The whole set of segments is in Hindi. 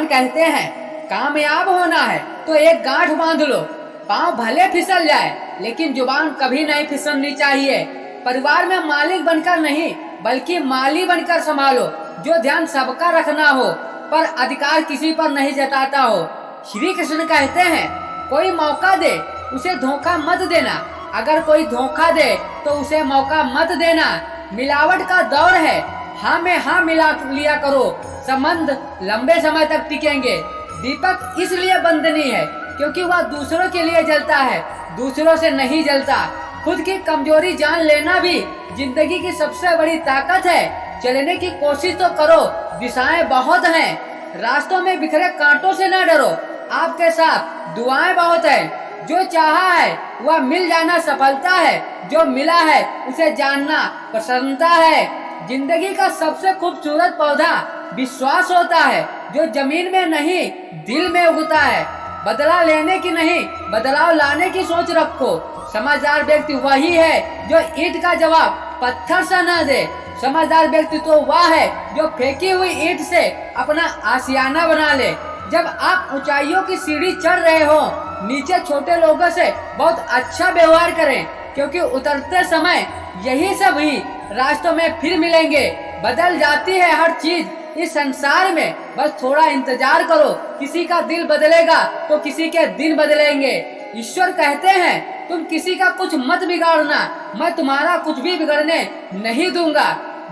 भगवान कहते हैं कामयाब होना है तो एक गांठ बांध लो, पाँव भले फिसल जाए लेकिन जुबान कभी नहीं फिसलनी चाहिए। परिवार में मालिक बनकर नहीं बल्कि माली बनकर संभालो, जो ध्यान सबका रखना हो पर अधिकार किसी पर नहीं जताता हो। श्री कृष्ण कहते हैं कोई मौका दे उसे धोखा मत देना, अगर कोई धोखा दे तो उसे मौका मत देना। मिलावट का दौर है, हाँ में हाँ मिला लिया करो, संबंध लंबे समय तक टिकेंगे। दीपक इसलिए बंदनीय है क्योंकि वह दूसरों के लिए जलता है, दूसरों से नहीं जलता। खुद की कमजोरी जान लेना भी जिंदगी की सबसे बड़ी ताकत है। चलने की कोशिश तो करो, दिशाएं बहुत हैं, रास्तों में बिखरे कांटों से न डरो, आपके साथ दुआएं बहुत है। जो चाहा है वह मिल जाना सफलता है, जो मिला है उसे जानना प्रसन्नता है। जिंदगी का सबसे खूबसूरत पौधा विश्वास होता है, जो जमीन में नहीं दिल में उगता है। बदला लेने की नहीं बदलाव लाने की सोच रखो। समझदार व्यक्ति वही है जो ईंट का जवाब पत्थर से न दे। समझदार व्यक्ति तो वह है जो फेंकी हुई ईंट से अपना आशियाना बना ले। जब आप ऊंचाइयों की सीढ़ी चढ़ रहे हो, नीचे छोटे लोगों से बहुत अच्छा व्यवहार करें, क्योंकि उतरते समय यही सब ही रास्तों में फिर मिलेंगे। बदल जाती है हर चीज इस संसार में, बस थोड़ा इंतजार करो, किसी का दिल बदलेगा तो किसी के दिन बदलेंगे। ईश्वर कहते हैं तुम किसी का कुछ मत बिगाड़ना, मैं तुम्हारा कुछ भी बिगड़ने नहीं दूंगा।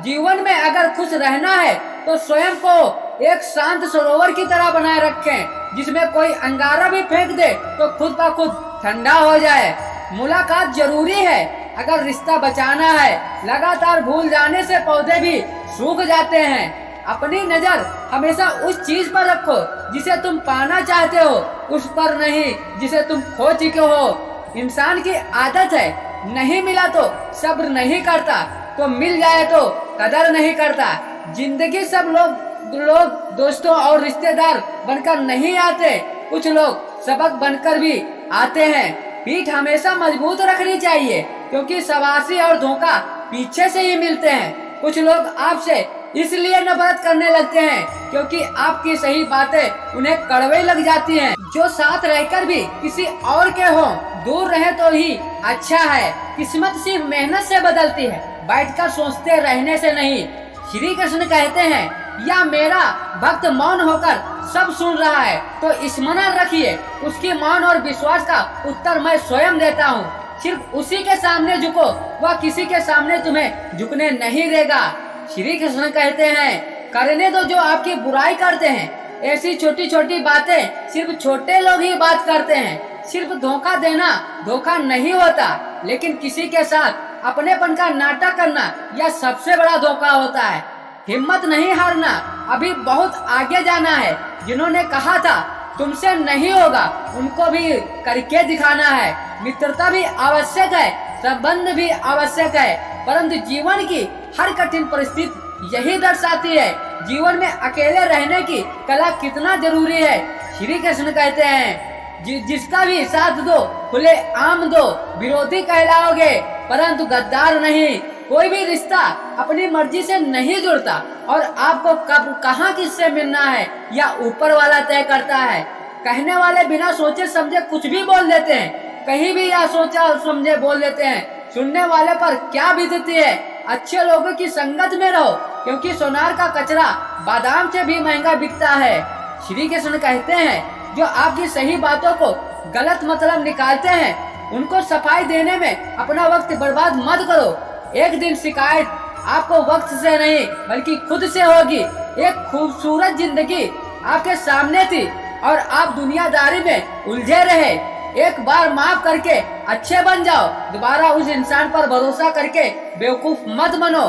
जीवन में अगर खुश रहना है तो स्वयं को एक शांत सरोवर की तरह बनाए रखें, जिसमें कोई अंगारा भी फेंक दे तो खुद का खुद ठंडा हो जाए। मुलाकात जरूरी है अगर रिश्ता बचाना है, लगातार भूल जाने से पौधे भी सूख जाते हैं। अपनी नजर हमेशा उस चीज पर रखो जिसे तुम पाना चाहते हो, उस पर नहीं जिसे तुम खो चुके हो। इंसान की आदत है नहीं मिला तो सब्र नहीं करता, तो मिल जाए तो कदर नहीं करता। जिंदगी सब लोग दोस्तों और रिश्तेदार बनकर नहीं आते, कुछ लोग सबक बनकर भी आते हैं। पीठ हमेशा मजबूत रखनी चाहिए, क्योंकि शाबाशी और धोखा पीछे से ही मिलते हैं। कुछ लोग आपसे इसलिए नफरत करने लगते हैं क्योंकि आपकी सही बातें उन्हें कड़वे लग जाती हैं। जो साथ रहकर भी किसी और के हो, दूर रहे तो ही अच्छा है। किस्मत सिर्फ मेहनत से बदलती है, बैठकर सोचते रहने से नहीं। श्री कृष्ण कहते हैं या मेरा भक्त मौन होकर सब सुन रहा है तो स्मरण रखिए, उसकी मौन और विश्वास का उत्तर मैं स्वयं देता हूँ। सिर्फ उसी के सामने झुको, वह किसी के सामने तुम्हें झुकने नहीं देगा। श्री कृष्ण कहते हैं करने दो जो आपकी बुराई करते हैं। ऐसी छोटी छोटी बातें सिर्फ छोटे लोग ही बात करते हैं। सिर्फ धोखा देना धोखा नहीं होता, लेकिन किसी के साथ अपनेपन का नाटक करना यह सबसे बड़ा धोखा होता है। हिम्मत नहीं हारना, अभी बहुत आगे जाना है। जिन्होंने कहा था तुमसे नहीं होगा, उनको भी करके दिखाना है। मित्रता भी आवश्यक है, संबंध भी आवश्यक है, परंतु जीवन की हर कठिन परिस्थिति यही दर्शाती है जीवन में अकेले रहने की कला कितना जरूरी है। श्री कृष्ण कहते हैं जिसका भी साथ दो खुले आम दो, विरोधी कहलाओगे परंतु गद्दार नहीं। कोई भी रिश्ता अपनी मर्जी से नहीं जुड़ता और आपको कब कहाँ किससे मिलना है या ऊपर वाला तय करता है। कहने वाले बिना सोचे समझे कुछ भी बोल देते हैं, कहीं भी या सोचा समझे बोल देते हैं। सुनने वाले पर क्या बीतती है। अच्छे लोगों की संगत में रहो, क्योंकि सोनार का कचरा बादाम से भी महंगा बिकता है। श्री कृष्ण कहते हैं जो आपकी सही बातों को गलत मतलब निकालते हैं, उनको सफाई देने में अपना वक्त बर्बाद मत करो। एक दिन शिकायत आपको वक्त से नहीं बल्कि खुद से होगी। एक खूबसूरत जिंदगी आपके सामने थी और आप दुनियादारी में उलझे रहे। एक बार माफ करके अच्छे बन जाओ, दोबारा उस इंसान पर भरोसा करके बेवकूफ मत बनो।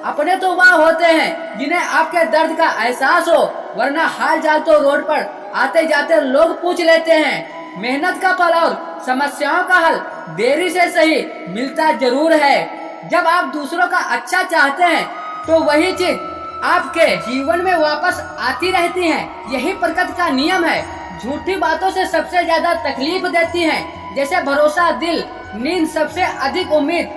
अपने तो वह होते हैं जिन्हें आपके दर्द का एहसास हो, वरना हाल जाल तो रोड पर आते जाते लोग पूछ लेते हैं। मेहनत का फल और समस्याओं का हल देरी से सही मिलता जरूर है। जब आप दूसरों का अच्छा चाहते हैं तो वही चीज आपके जीवन में वापस आती रहती है। यही प्रकृति का नियम है। झूठी बातों से सबसे ज्यादा तकलीफ देती हैं, जैसे भरोसा, दिल, नींद, सबसे अधिक उम्मीद।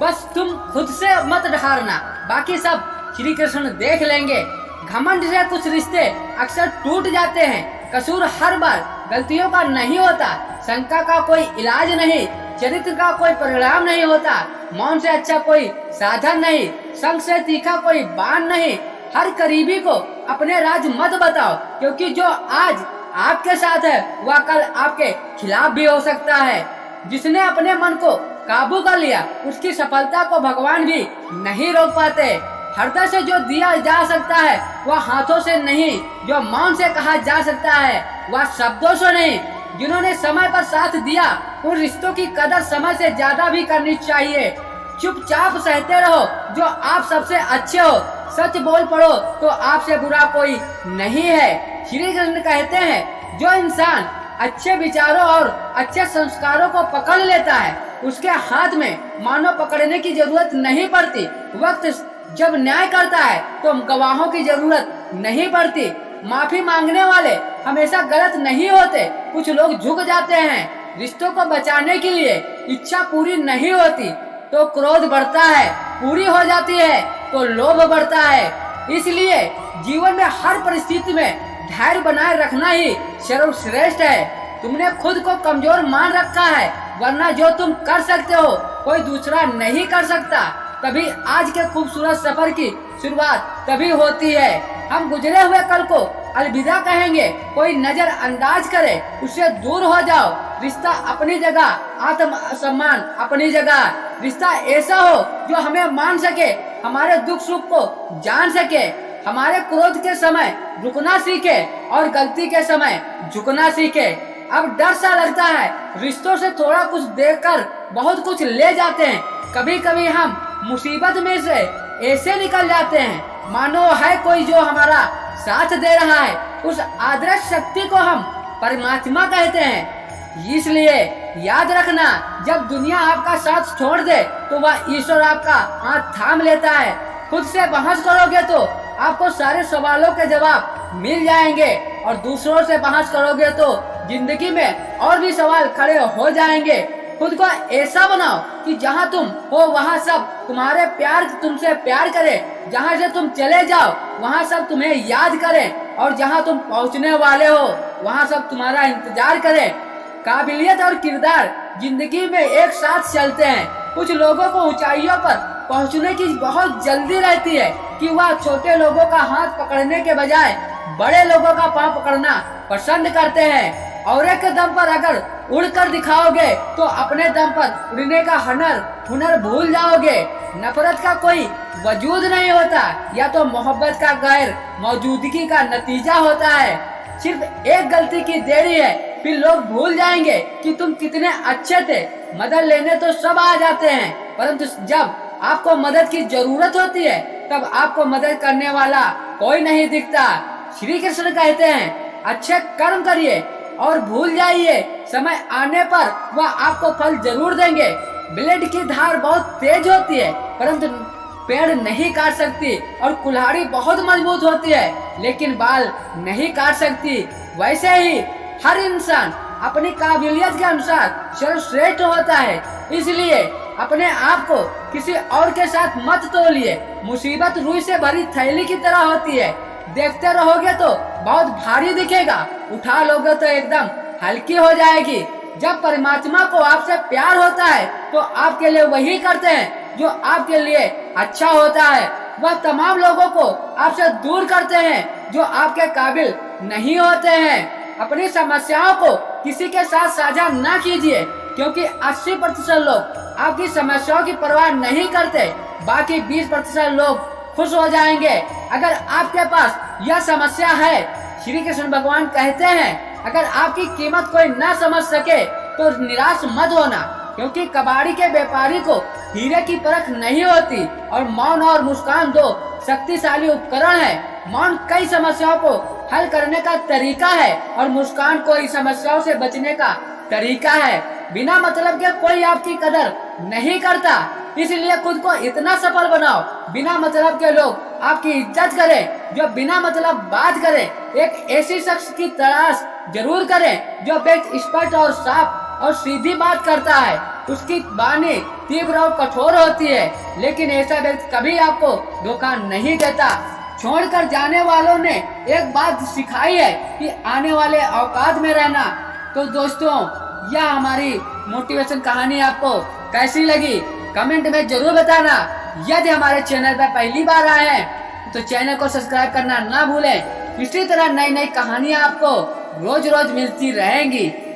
बस तुम खुद से मत हारना, बाकी सब श्री कृष्ण देख लेंगे। घमंड से कुछ रिश्ते अक्सर टूट जाते हैं। कसूर हर बार गलतियों का नहीं होता, शंका का कोई इलाज नहीं, चरित्र का कोई परिणाम नहीं होता, मौन से अच्छा कोई साधन नहीं, संग से तीखा कोई बाण नहीं। हर करीबी को अपने राज मत बताओ, क्योंकि जो आज आपके साथ है वह कल आपके खिलाफ भी हो सकता है। जिसने अपने मन को काबू कर लिया उसकी सफलता को भगवान भी नहीं रोक पाते। हृदय से जो दिया जा सकता है वह हाथों से नहीं, जो मौन से कहा जा सकता है वह शब्दों से नहीं। जिन्होंने समय पर साथ दिया उन रिश्तों की कदर समय से ज्यादा भी करनी चाहिए। चुपचाप सहते रहो जो आप सबसे अच्छे हो, सच बोल पड़ो तो आपसे बुरा कोई नहीं है। श्री कृष्ण कहते हैं जो इंसान अच्छे विचारों और अच्छे संस्कारों को पकड़ लेता है उसके हाथ में मानो पकड़ने की जरूरत नहीं पड़ती। वक्त जब न्याय करता है तो गवाहों की जरूरत नहीं पड़ती। माफी मांगने वाले हमेशा गलत नहीं होते। कुछ लोग झुक जाते हैं, रिश्तों को बचाने के लिए इच्छा पूरी नहीं होती तो क्रोध बढ़ता है, पूरी हो जाती है तो लोभ बढ़ता है। इसलिए जीवन में हर परिस्थिति में धैर्य बनाए रखना ही सर्वश्रेष्ठ है। तुमने खुद को कमजोर मान रखा है, वरना जो तुम कर सकते हो कोई दूसरा नहीं कर सकता। तभी आज के खूबसूरत सफर की शुरुआत तभी होती है। हम गुजरे हुए कल को अलविदा कहेंगे, कोई नजर अंदाज करे उससे दूर हो जाओ। रिश्ता अपनी जगह, आत्म सम्मान अपनी जगह। रिश्ता ऐसा हो जो हमें मान सके, हमारे दुख सुख को जान सके, हमारे क्रोध के समय रुकना सीखे और गलती के समय झुकना सीखे। अब डर सा लगता है, रिश्तों से थोड़ा कुछ देकर बहुत कुछ ले जाते हैं। कभी कभी हम मुसीबत में से ऐसे निकल जाते हैं मानो है कोई जो हमारा साथ दे रहा है। उस आदर्श शक्ति को हम परमात्मा कहते हैं। इसलिए याद रखना, जब दुनिया आपका साथ छोड़ दे तो वह ईश्वर आपका हाथ थाम लेता है। खुद से बहस करोगे तो आपको सारे सवालों के जवाब मिल जाएंगे और दूसरों से बहस करोगे तो जिंदगी में और भी सवाल खड़े हो जाएंगे। खुद को ऐसा बनाओ कि जहाँ तुम हो वहाँ सब तुम्हारे तुमसे प्यार करें, जहाँ से तुम चले जाओ वहाँ सब तुम्हें याद करें और जहाँ तुम पहुँचने वाले हो वहाँ सब तुम्हारा इंतजार करें। काबिलियत और किरदार जिंदगी में एक साथ चलते हैं। कुछ लोगों को ऊंचाइयों पर पहुंचने की बहुत जल्दी रहती है कि वह छोटे लोगों का हाथ पकड़ने के बजाय बड़े लोगों का पांव पकड़ना पसंद करते हैं। और एक दम पर अगर उड़कर दिखाओगे तो अपने दम पर उड़ने का हुनर भूल जाओगे। नफरत का कोई वजूद नहीं होता, या तो मोहब्बत का गैर मौजूदगी का नतीजा होता है। सिर्फ एक गलती की देरी है, फिर लोग भूल जाएंगे कि तुम कितने अच्छे थे। मदद लेने तो सब आ जाते हैं, परंतु जब आपको मदद की जरूरत होती है तब आपको मदद करने वाला कोई नहीं दिखता। श्री कृष्ण कहते हैं अच्छे कर्म करिए और भूल जाइए, समय आने पर वह आपको फल जरूर देंगे। ब्लेड की धार बहुत तेज होती है परंतु पेड़ नहीं काट सकती, और कुल्हाड़ी बहुत मजबूत होती है लेकिन बाल नहीं काट सकती। वैसे ही हर इंसान अपनी काबिलियत के अनुसार सर्वश्रेष्ठ होता है। इसलिए अपने आप को किसी और के साथ मत तोलिए। मुसीबत रुई से भरी थैली की तरह होती है, देखते रहोगे तो बहुत भारी दिखेगा, उठा लोगे तो एकदम हल्की हो जाएगी। जब परमात्मा को आपसे प्यार होता है तो आपके लिए वही करते हैं जो आपके लिए अच्छा होता है। वह तमाम लोगों को आपसे दूर करते हैं जो आपके काबिल नहीं होते हैं। अपनी समस्याओं को किसी के साथ साझा न कीजिए, क्योंकि 80% लोग आपकी समस्याओं की परवाह नहीं करते, बाकी 20% लोग खुश हो जाएंगे अगर आपके पास यह समस्या है। श्री कृष्ण भगवान कहते हैं अगर आपकी कीमत कोई न समझ सके तो निराश मत होना, क्योंकि कबाड़ी के व्यापारी को हीरे की परख नहीं होती। और मौन और मुस्कान दो शक्तिशाली उपकरण है। मौन कई समस्याओं को हल करने का तरीका है और मुस्कान कोई समस्याओं से बचने का तरीका है। बिना मतलब के कोई आपकी कदर नहीं करता, इसलिए खुद को इतना सफल बनाओ बिना मतलब के लोग आपकी इज्जत करें। जो बिना मतलब बात करे, एक ऐसी शख्स की तलाश जरूर करें जो व्यक्ति स्पष्ट और साफ और सीधी बात करता है। उसकी वाणी तीव्र और कठोर होती है, लेकिन ऐसा व्यक्ति कभी आपको धोखा नहीं देता। छोड़कर जाने वालों ने एक बात सिखाई है कि आने वाले औकात में रहना। तो दोस्तों, यह हमारी मोटिवेशन कहानी आपको कैसी लगी कमेंट में जरूर बताना। यदि हमारे चैनल पर पहली बार आए हैं तो चैनल को सब्सक्राइब करना ना भूलें। इसी तरह नई नई कहानियां आपको रोज रोज मिलती रहेंगी।